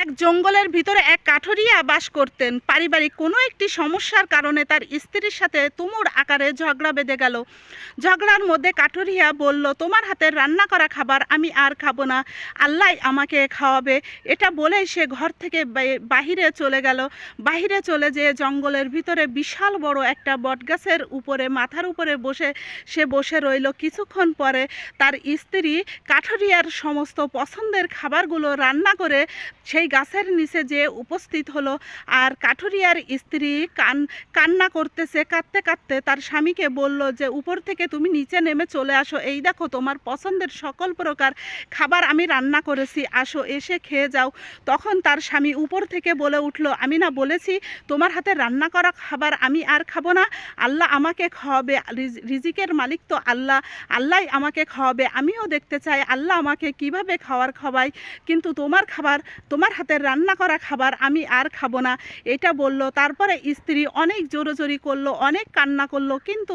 এক জঙ্গলের ভিতরে এক কাঠুরিয়া বাস করতেন। পারিবারিক কোনো একটি সমস্যার কারণে তার স্ত্রীর সাথে তুমুল আকারে ঝগড়া বেঁধে গেল। ঝগড়ার মধ্যে কাঠুরিয়া বলল, তোমার হাতের রান্না করা খাবার আমি আর খাবো না, আল্লাহ আমাকে খাওয়াবে। এটা বলেই সে ঘর থেকে বাহিরে চলে গেল। বাহিরে চলে যেয়ে জঙ্গলের ভিতরে বিশাল বড় একটা বটগাছের উপরে মাথার উপরে সে বসে রইল। কিছুক্ষণ পরে তার স্ত্রী কাঠুরিয়ার সমস্ত পছন্দের খাবারগুলো রান্না করে সেই গাছের নিচে যে উপস্থিত হলো। আর কাঠুরিয়ার স্ত্রী কান্না করতেছে, কাঁদতে কাঁদতে তার স্বামীকে বলল যে উপর থেকে তুমি নিচে নেমে চলে আসো, এই দেখো তোমার পছন্দের সকল প্রকার খাবার আমি রান্না করেছি, আসো এসে খেয়ে যাও। তখন তার স্বামী উপর থেকে বলে উঠল, আমি না বলেছি তোমার হাতে রান্না করা খাবার আমি আর খাবো না, আল্লাহ আমাকে খাওয়াবে, রিজিকের মালিক তো আল্লাহ, আল্লাহ আমাকে খাওয়াবে। আমিও দেখতে চাই আল্লাহ আমাকে কিভাবে খাওয়ায়, কিন্তু তোমার হাতের রান্না করা খাবার আমি আর খাবো না, এটা বলল। তারপরে স্ত্রী অনেক জোরাজোরি করলো, অনেক কান্না করলো, কিন্তু